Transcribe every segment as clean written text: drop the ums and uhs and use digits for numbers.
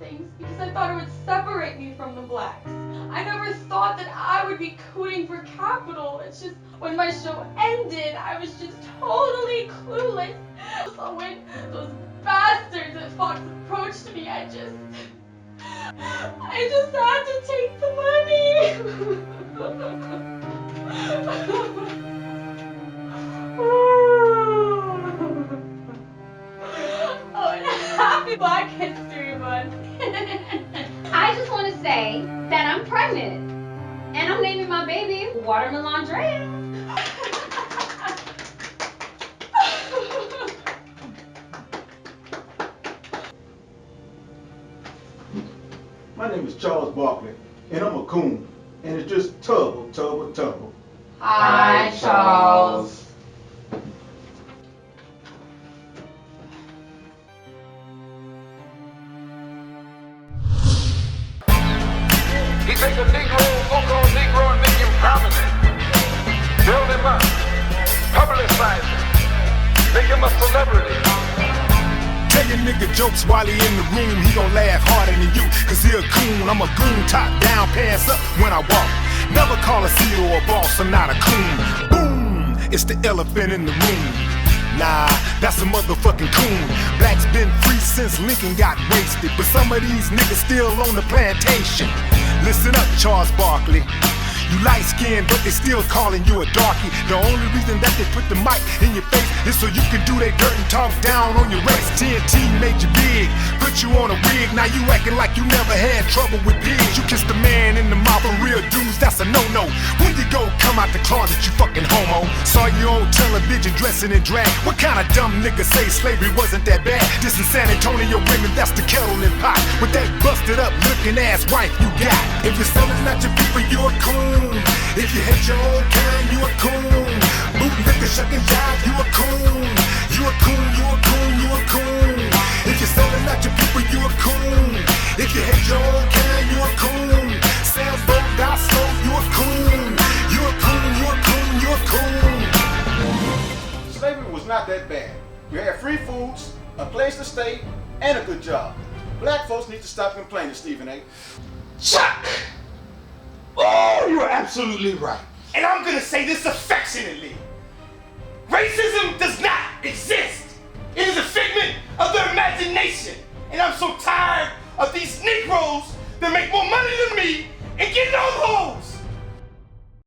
things because I thought it would separate me from the blacks. I never thought that I would be cooning for capital. It's just when my show ended, I was just totally clueless. So when those bastards at Fox approached me, I just had to take the money. Oh, and happy Black History Month. I just want to say that I'm pregnant. And I'm naming my baby Watermelon Drea. My name is Charles Barkley, and I'm a coon, and it's just Tubble. Hi, Charles. He take a Negro, so-called Negro, and make him prominent. Build him up. Publicize him. Make him a celebrity. Tell your nigga jokes while he in the room, he gon' laugh harder than you, cause he a coon. I'm a goon, top down, pants up when I walk. Never call a CEO a boss, I'm not a coon. Boom, it's the elephant in the room. Nah, that's a motherfucking coon. Blacks been free since Lincoln got wasted, but some of these niggas still on the plantation. Listen up, Charles Barkley. You light-skinned, but they still calling you a darkie. The only reason that they put the mic in your face is so you can do their dirt and talk down on your race. TNT made you big, put you on a wig. Now you acting like you never had trouble with pigs. You kissed a man in the mouth of real dudes, that's a no-no. When you go come out the closet, you fucking homo. Saw you on television dressing in drag. What kind of dumb nigga say slavery wasn't that bad? This in San Antonio women, that's the kettle and pot. With that busted up looking ass wife you got. If you're selling out your people, you a coon. If you hate your own kind, you a coon. Boot liquor, shucking jive, you a coon. You a coon, you a coon, you a coon. If you're selling out your people, you a coon. If you hate your own kind, you a coon. Sales boat, die slow, you a coon. You a coon, you a coon, you a coon. Slavery was not that bad. We had free foods, a place to stay, and a good job. Black folks need to stop complaining, Stephen A. Chuck! Oh, you're absolutely right. And I'm gonna say this affectionately. Racism does not exist. It is a figment of their imagination. And I'm so tired of these Negroes that make more money than me and get no hoes.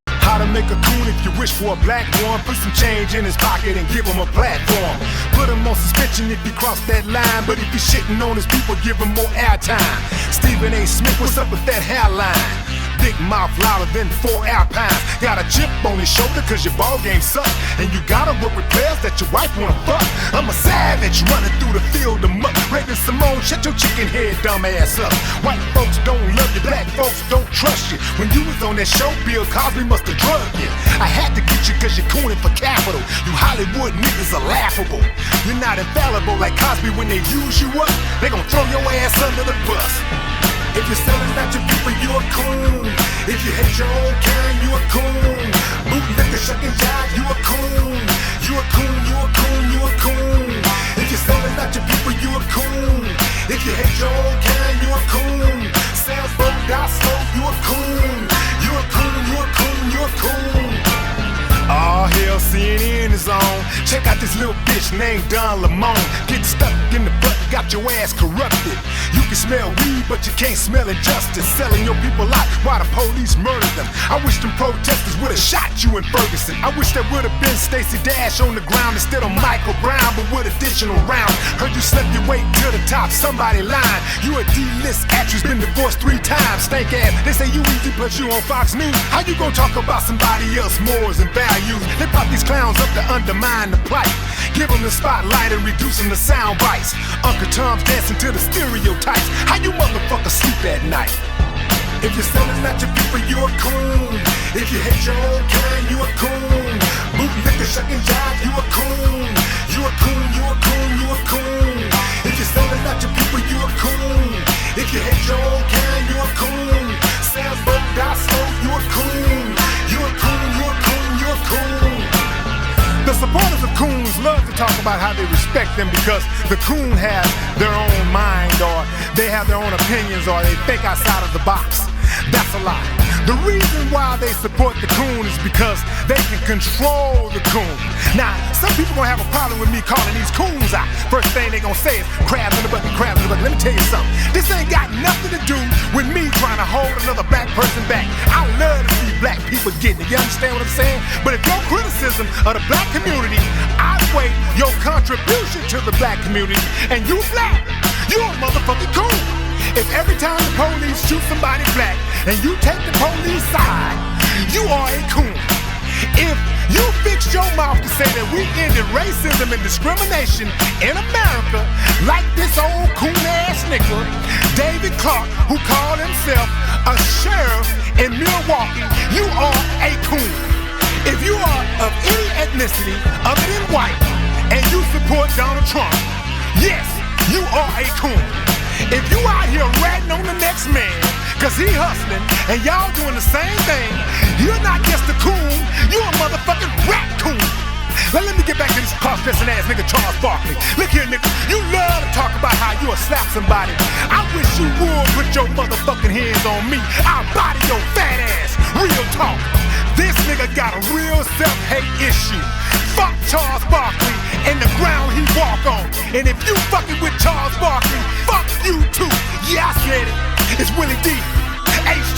How to make a coon if you wish for a black one. Put some change in his pocket and give him a platform. Put him on suspension if he cross that line. But if he's shitting on his people, give him more airtime. Stephen A. Smith, what's up with that hairline? Big mouth louder than 4 Alpines. Got a chip on his shoulder cause your ball game suck. And you gotta work with players that your wife wanna fuck. I'm a savage running through the field of muck. Raven Simone, shut your chicken head dumb ass up. White folks don't love you, black folks don't trust you. When you was on that show, Bill Cosby must have drugged you. I had to get you cause you're cooning for capital. You Hollywood niggas are laughable. You're not infallible like Cosby. When they use you up, they gon' throw your ass under the bus. If you're selling out your people, you a coon. If you hate your own kind, you a coon. Boot liquor, shucking jive, you a coon. You a coon, you a coon, you a coon. If you're selling out your people, you a coon. If you hate your own kind, you a coon. Sales boat, die slow, you a coon. You a coon, you a coon, you a coon. Oh hell, CNN is on. Check out this little bitch named Don Lemon. Get stuck in the butt, got your ass corrupted. You can smell weed, but you can't smell injustice. Selling your people out while the police murder them. I wish them protesters would've shot you in Ferguson. I wish there would've been Stacey Dash on the ground instead of Michael Brown, but with additional rounds. Heard you slept your way to the top, somebody lying. You a D-list actress, been divorced 3 times. Stank ass, they say you easy, plus you on Fox News. How you gon' talk about somebody else morals and values? They pop these clowns up to undermine the plight. Give them the spotlight and reduce them to sound bites. Uncle Tom's dancing to the stereotypes. How you motherfuckers sleep at night? If you're selling out your people, you a coon. If you hate your own kind, you a coon. Boot liquor, shucking jive, you a coon. You a coon, you a coon, you a coon. If you're selling out your people, you a coon. If you hate your own kind, you a coon. Sales boat, die slow, you a coon. You a coon, you a coon, you a coon. The supporters of coons love to talk about how they respect them because the coon has their own mind, or they have their own opinions or they think outside of the box. That's a lie. The reason why they support the coon is because they can control the coon. Now, some people gonna have a problem with me calling these coons out. First thing they gonna say is crabs in the bucket, crabs in the bucket. Let me tell you something. This ain't got nothing to do with me trying to hold another black person back. I love to see black people getting it. You understand what I'm saying? But if your criticism of the black community outweigh your contribution to the black community, and you black, you a motherfucking coon. If every time the police shoot somebody black and you take the police side, you are a coon. If you fix your mouth to say that we ended racism and discrimination in America, like this old coon-ass nigga, David Clark, who called himself a sheriff in Milwaukee, you are a coon. If you are of any ethnicity other than white and you support Donald Trump, yes, you are a coon. If you out here ratting on the next man, cause he hustling, and y'all doing the same thing, you're not just a coon, you're a motherfucking raccoon. Now let me get back to this cross-dressing ass nigga Charles Barkley. Look here, nigga, you love to talk about how you'll slap somebody. I wish you would put your motherfucking hands on me. I'll body your fat ass. Real talk. This nigga got a real self-hate issue. Fuck Charles Barkley and the ground he walk on. And if you fucking with Charles Barkley, fuck you too. Yeah, I said it. It's Willie D. H